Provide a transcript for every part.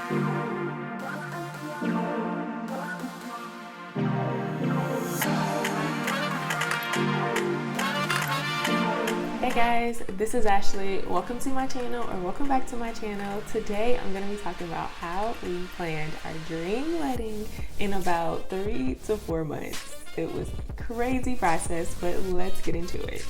Hey guys, this is Ashley. Welcome to my channel, or welcome back to my channel. Today I'm going to be talking about how we planned our dream wedding in about 3 to 4 months. It was a crazy process, but let's get into it.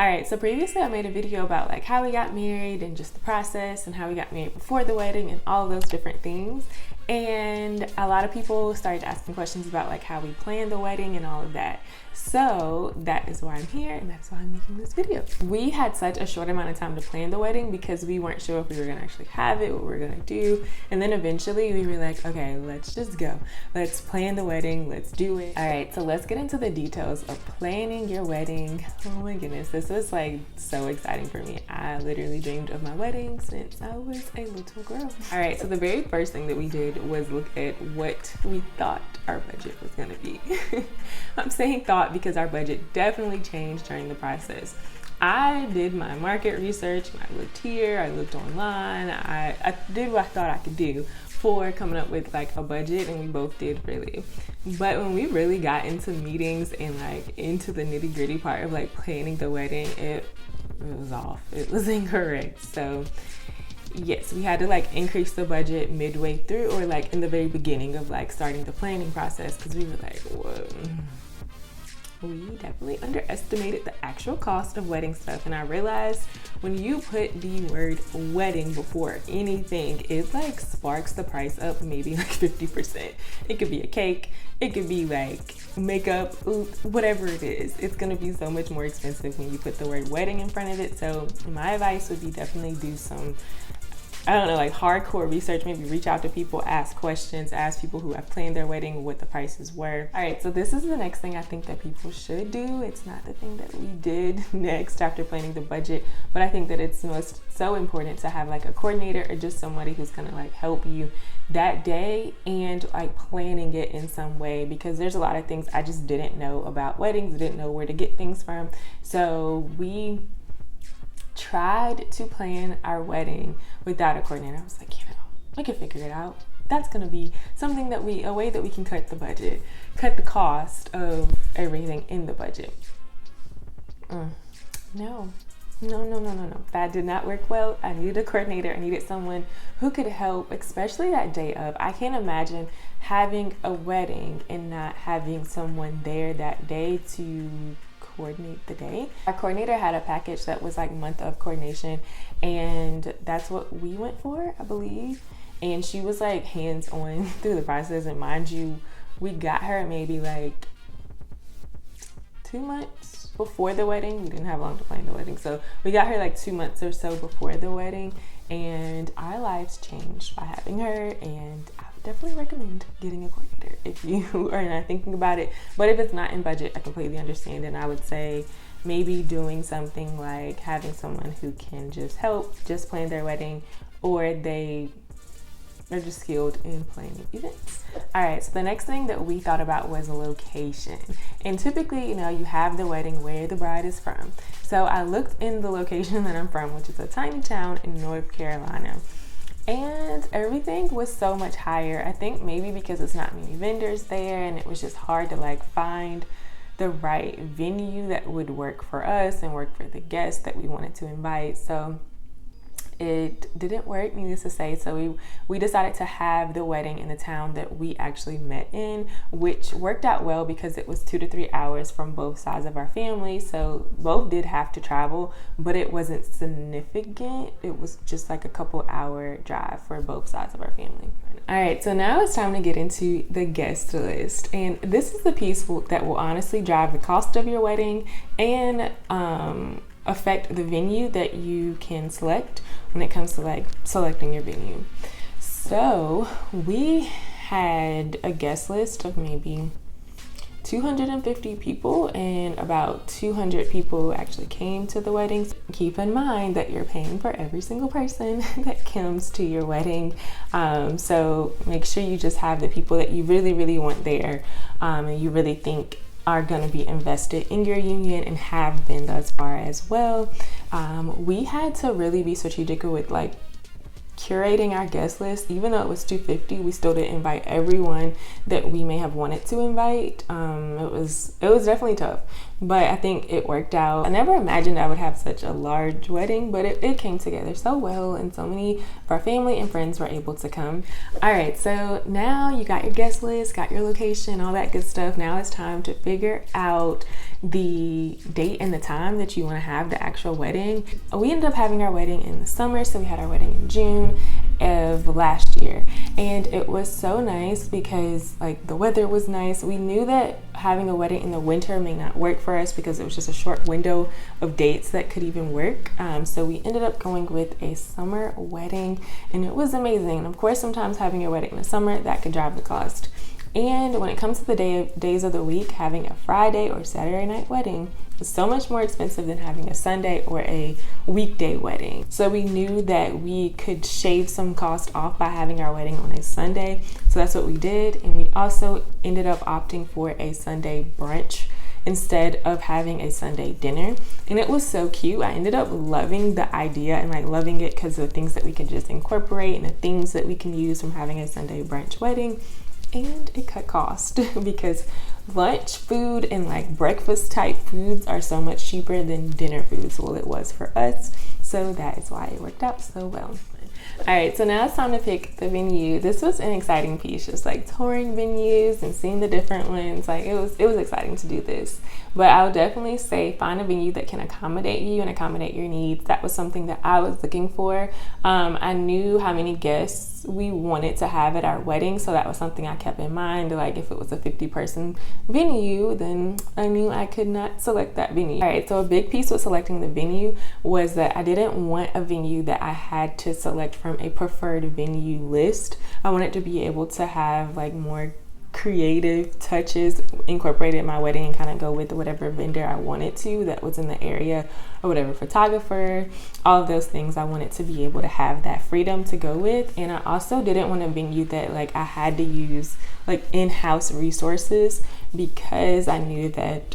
Alright, so previously I made a video about like how we got married and just the process and how we got married before the wedding and all of those different things. And a lot of people started asking questions about like how we planned the wedding and all of that. So that is why I'm here, and that's why I'm making this video. We had such a short amount of time to plan the wedding because we weren't sure if we were gonna actually have it, what we were gonna do. And then eventually we were like, okay, let's just go. Let's plan the wedding, let's do it. All right, so let's get into the details of planning your wedding. Oh my goodness, this was like so exciting for me. I literally dreamed of my wedding since I was a little girl. All right, so the very first thing that we did was look at what we thought our budget was gonna be. I'm saying thought because our budget definitely changed during the process. I did my market research, I looked here, I looked online, I did what I thought I could do for coming up with like a budget, and we both did really. But when we really got into meetings and like into the nitty-gritty part of like planning the wedding, it was off. It was incorrect. So yes, we had to like increase the budget midway through, or like in the very beginning of like starting the planning process, because we were like, whoa. We definitely underestimated the actual cost of wedding stuff. And I realized when you put the word wedding before anything, it like sparks the price up maybe like 50%. It could be a cake, it could be like makeup, whatever it is. It's gonna be so much more expensive when you put the word wedding in front of it. So my advice would be definitely do some, I don't know, like hardcore research. Maybe reach out to people, ask questions, ask people who have planned their wedding what the prices were. All right, so this is the next thing I think that people should do. It's not the thing that we did next after planning the budget, but I think that it's so important to have like a coordinator or just somebody who's gonna like help you that day and like planning it in some way, because there's a lot of things I just didn't know about weddings, didn't know where to get things from. So we tried to plan our wedding without a coordinator. I was like, we can figure it out. That's gonna be something a way that we can cut the budget, cut the cost of everything in the budget. No. That did not work well. I needed a coordinator. I needed someone who could help, especially that day of. I can't imagine having a wedding and not having someone there that day to coordinate the day. Our coordinator had a package that was like month of coordination, and that's what we went for, I believe. And she was like hands-on through the process. And mind you, we got her maybe like 2 months before the wedding. We didn't have long to plan the wedding, so we got her like 2 months or so before the wedding, and our lives changed by having her. And I would definitely recommend getting a coordinator if you are not thinking about it. But if it's not in budget, I completely understand. And I would say maybe doing something like having someone who can just help just plan their wedding, or they're just skilled in planning events. All right, so the next thing that we thought about was a location. And typically, you have the wedding where the bride is from. So I looked in the location that I'm from, which is a tiny town in North Carolina. And everything was so much higher. I think maybe because it's not many vendors there, and it was just hard to like find the right venue that would work for us and work for the guests that we wanted to invite. So it didn't work, needless to say. So we decided to have the wedding in the town that we actually met in, which worked out well because it was 2 to 3 hours from both sides of our family. So both did have to travel, but it wasn't significant. It was just like a couple hour drive for both sides of our family. All right, so now it's time to get into the guest list. And this is the piece that will honestly drive the cost of your wedding and affect the venue that you can select when it comes to like selecting your venue. So we had a guest list of maybe 250 people, and about 200 people actually came to the wedding. Keep in mind that you're paying for every single person that comes to your wedding. So make sure you just have the people that you really, really want there, and you really think are going to be invested in your union and have been thus far as well. We had to really be strategic with like curating our guest list. Even though it was 250, we still didn't invite everyone that we may have wanted to invite. It was definitely tough, but I think it worked out. I never imagined I would have such a large wedding, but it came together so well, and so many of our family and friends were able to come. All right, so now you got your guest list, got your location, all that good stuff. Now it's time to figure out the date and the time that you want to have the actual wedding. We ended up having our wedding in the summer, so we had our wedding in June of last year, and it was so nice because like the weather was nice. We knew that having a wedding in the winter may not work for us because it was just a short window of dates that could even work, so we ended up going with a summer wedding, and it was amazing. And of course, sometimes having your wedding in the summer, that could drive the cost. And when it comes to the days of the week, having a Friday or Saturday night wedding is so much more expensive than having a Sunday or a weekday wedding. So we knew that we could shave some cost off by having our wedding on a Sunday. So that's what we did. And we also ended up opting for a Sunday brunch instead of having a Sunday dinner. And it was so cute. I ended up loving the idea and like loving it because of the things that we can just incorporate and the things that we can use from having a Sunday brunch wedding. And it cut cost because lunch food and like breakfast type foods are so much cheaper than dinner foods. Well, it was for us, so that is why it worked out so well. All right, so now it's time to pick the venue. This was an exciting piece, just like touring venues and seeing the different ones. Like it was exciting to do this. But I would definitely say find a venue that can accommodate you and accommodate your needs. That was something that I was looking for. I knew how many guests we wanted to have at our wedding, so that was something I kept in mind. Like if it was a 50-person venue, then I knew I could not select that venue. All right, so a big piece with selecting the venue was that I didn't want a venue that I had to select from a preferred venue list. I wanted to be able to have like more creative touches incorporated in my wedding and kind of go with whatever vendor I wanted to that was in the area, or whatever photographer, all of those things. I wanted to be able to have that freedom to go with. And I also didn't want a venue that like I had to use like in-house resources, because I knew that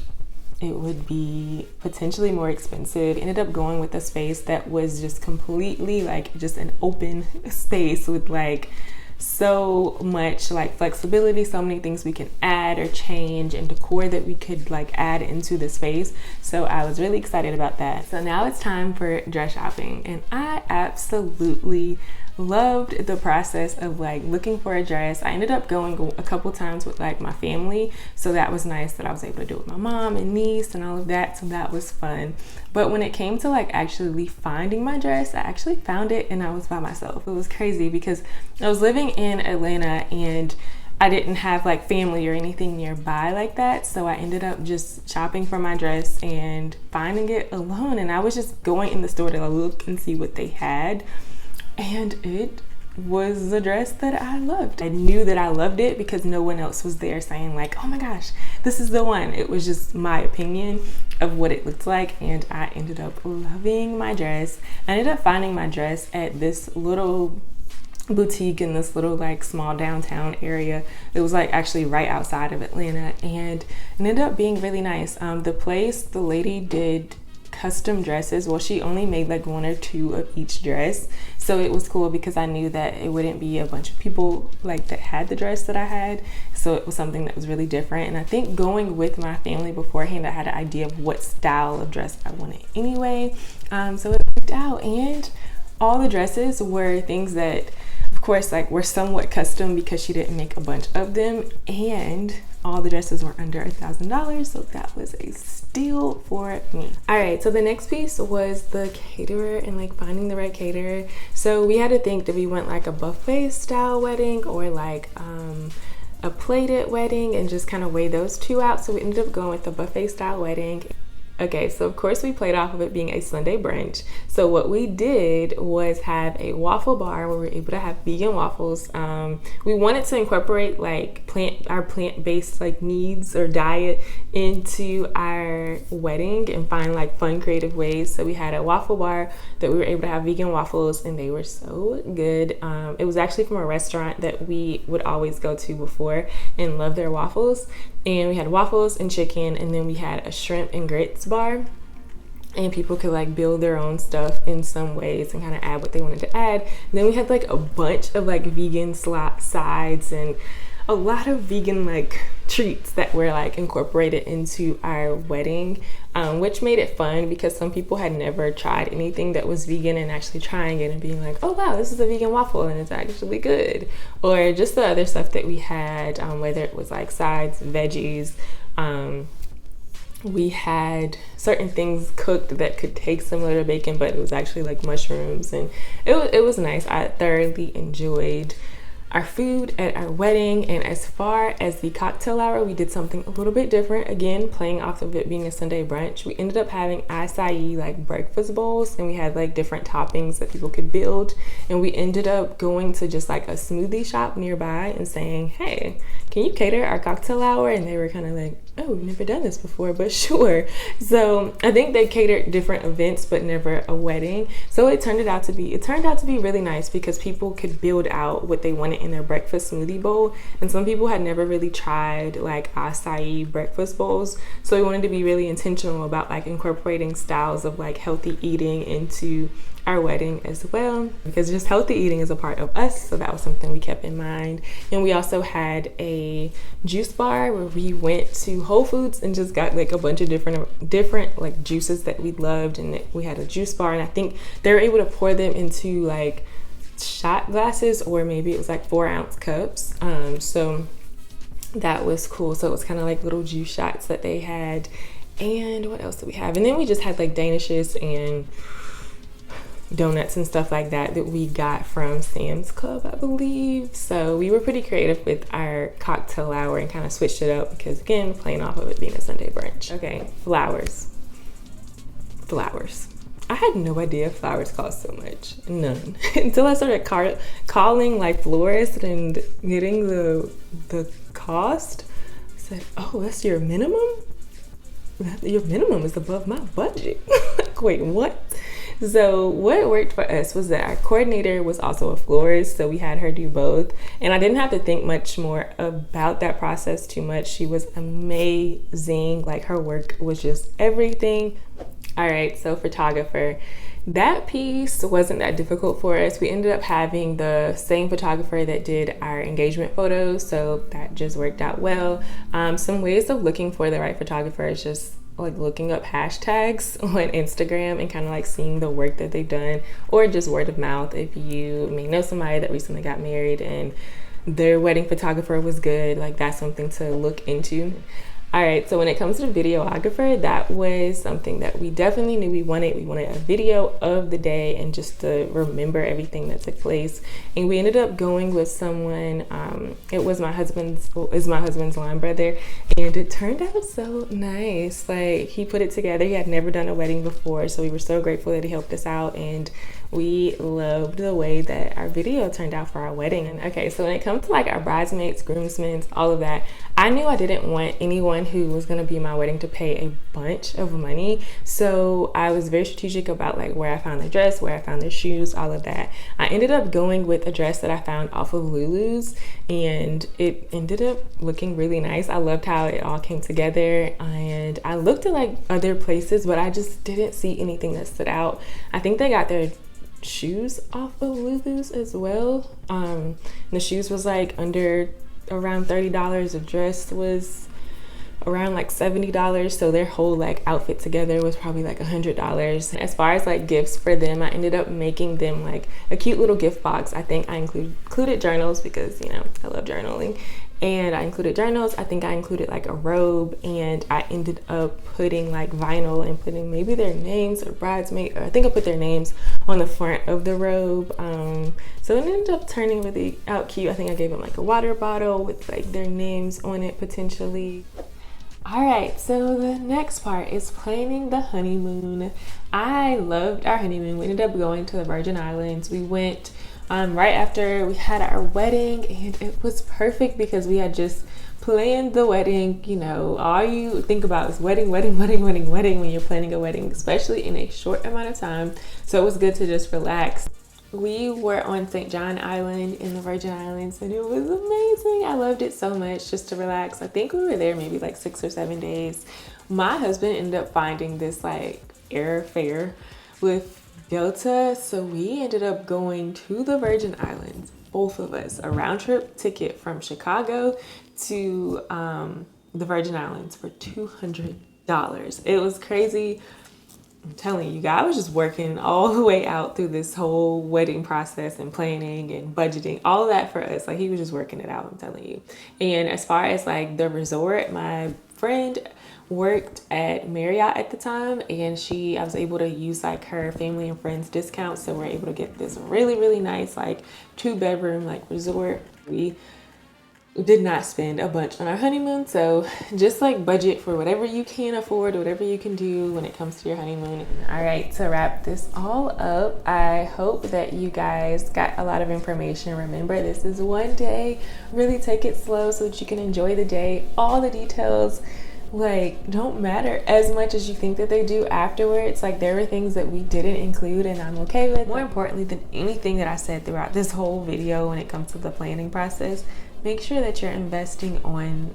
it would be potentially more expensive. Ended up going with a space that was just completely like just an open space with like so much like flexibility, so many things we can add or change, and decor that we could like add into the space. So I was really excited about that. So now it's time for dress shopping, and I absolutely loved the process of like looking for a dress. I ended up going a couple times with like my family, so that was nice that I was able to do it with my mom and niece and all of that, so that was fun. But when it came to like actually finding my dress, I actually found it and I was by myself. It was crazy because I was living in Atlanta and I didn't have like family or anything nearby like that, so I ended up just shopping for my dress and finding it alone. And I was just going in the store to look and see what they had, and it was the dress that I loved. I knew that I loved it because no one else was there saying like, oh my gosh, this is the one. It was just my opinion of what it looked like, and I ended up loving my dress. I ended up finding my dress at this little boutique in this little like small downtown area. It was like actually right outside of Atlanta, and it ended up being really nice. The lady did custom dresses. Well, she only made like one or two of each dress, so it was cool because I knew that it wouldn't be a bunch of people like that had the dress that I had, so it was something that was really different. And I think going with my family beforehand, I had an idea of what style of dress I wanted anyway, so it worked out. And all the dresses were things that of course like were somewhat custom because she didn't make a bunch of them, and all the dresses were under $1,000, so that was a steal for me. All right, so the next piece was the caterer and like finding the right caterer. So we had to think, do we want like a buffet style wedding or like a plated wedding, and just kind of weigh those two out. So we ended up going with the buffet style wedding. Okay, so of course we played off of it being a Sunday brunch. So what we did was have a waffle bar where we were able to have vegan waffles. We wanted to incorporate like our plant-based like needs or diet into our wedding and find like fun creative ways. So we had a waffle bar that we were able to have vegan waffles, and they were so good. It was actually from a restaurant that we would always go to before and love their waffles. And we had waffles and chicken, and then we had a shrimp and grits bar. and people could like build their own stuff in some ways and kind of add what they wanted to add. And then we had like a bunch of like vegan sides and a lot of vegan like treats that were like incorporated into our wedding, which made it fun because some people had never tried anything that was vegan and actually trying it and being like, oh wow, this is a vegan waffle and it's actually good. Or just the other stuff that we had, whether it was like sides, veggies, we had certain things cooked that could taste similar to bacon, but it was actually like mushrooms, and it was nice. I thoroughly enjoyed our food at our wedding. And as far as the cocktail hour, we did something a little bit different, again playing off of it being a Sunday brunch. We ended up having acai like breakfast bowls, and we had like different toppings that people could build, and we ended up going to just like a smoothie shop nearby and saying, hey, can you cater our cocktail hour? And they were kind of like, oh, we've never done this before, but sure. So I think they catered different events but never a wedding. So it turned out to be really nice because people could build out what they wanted in their breakfast smoothie bowl, and some people had never really tried like acai breakfast bowls, so we wanted to be really intentional about like incorporating styles of like healthy eating into our wedding as well, because just healthy eating is a part of us, so that was something we kept in mind. And we also had a juice bar where we went to Whole Foods and just got like a bunch of different like juices that we loved, and we had a juice bar, and I think they were able to pour them into like shot glasses, or maybe it was like 4-ounce cups, so that was cool. So it was kind of like little juice shots that they had. And what else did we have? And then we just had like danishes and donuts and stuff like that we got from Sam's Club, I believe. So we were pretty creative with our cocktail hour and kind of switched it up because, again, playing off of it being a Sunday brunch. Okay, flowers. I had no idea flowers cost so much. None. Until I started calling like florists and getting the cost. I said, oh, that's your minimum? Your minimum is above my budget. Like, wait, what? So what worked for us was that our coordinator was also a florist, so we had her do both, and I didn't have to think much more about that process too much. She was amazing. Like, her work was just everything. All right, so photographer, that piece wasn't that difficult for us. We ended up having the same photographer that did our engagement photos, so that just worked out well. Some ways of looking for the right photographer is just like looking up hashtags on Instagram and kind of like seeing the work that they've done, or just word of mouth. If you may know somebody that recently got married and their wedding photographer was good, like that's something to look into. All right, so when it comes to videographer, that was something that we definitely knew we wanted. We wanted a video of the day and just to remember everything that took place. And we ended up going with someone, it was my husband's line brother, and it turned out so nice. Like, he put it together. He had never done a wedding before, so we were so grateful that he helped us out, and we loved the way that our video turned out for our wedding. And okay, so when it comes to like our bridesmaids, groomsmen, all of that, I knew I didn't want anyone who was going to be my wedding to pay a bunch of money. So I was very strategic about like where I found their dress, where I found their shoes, all of that. I ended up going with a dress that I found off of Lulu's, and it ended up looking really nice. I loved how it all came together, and I looked at like other places, but I just didn't see anything that stood out. I think they got their shoes off of Lulu's as well. The shoes was like under around $30. The dress was around like $70, so their whole like outfit together was probably like $100. As far as like gifts for them, I ended up making them like a cute little gift box. I think I included journals because, you know, I love journaling, and I included journals. I think I included like a robe, and I ended up putting like vinyl and putting maybe their names or bridesmaid, or I think I put their names on the front of the robe. So it ended up turning really out cute. I think I gave them like a water bottle with like their names on it potentially. All right, so the next part is planning the honeymoon. I loved our honeymoon. We ended up going to the Virgin Islands. We went right after we had our wedding, and it was perfect because we had just planned the wedding. You know, all you think about is wedding when you're planning a wedding, especially in a short amount of time. So it was good to just relax. We were on St. John Island in the Virgin Islands, and it was amazing. I loved it so much just to relax. I think we were there maybe like 6 or 7 days. My husband ended up finding this like airfare with Delta, so we ended up going to the Virgin Islands, both of us, a round trip ticket from Chicago to the Virgin Islands for $200. It was crazy. I'm telling you, God was just working all the way out through this whole wedding process and planning and budgeting, all of that for us. Like, he was just working it out, I'm telling you. And as far as like the resort, my friend worked at Marriott at the time, and I was able to use like her family and friends discount, so we're able to get this really nice like 2-bedroom like resort. We did not spend a bunch on our honeymoon, so just like budget for whatever you can afford, whatever you can do when it comes to your honeymoon. All right, to wrap this all up, I hope that you guys got a lot of information. Remember, this is one day. Really take it slow so that you can enjoy the day. All the details like don't matter as much as you think that they do afterwards. Like, there were things that we didn't include, and I'm okay with. More importantly than anything that I said throughout this whole video when it comes to the planning process, make sure that you're investing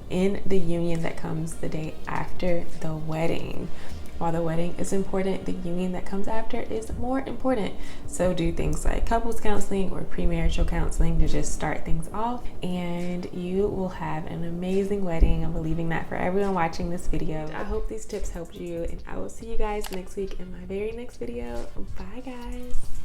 in the union that comes the day after the wedding. While the wedding is important, the union that comes after is more important. So do things like couples counseling or premarital counseling to just start things off, and you will have an amazing wedding. I'm believing that for everyone watching this video. I hope these tips helped you, and I will see you guys next week in my very next video. Bye guys.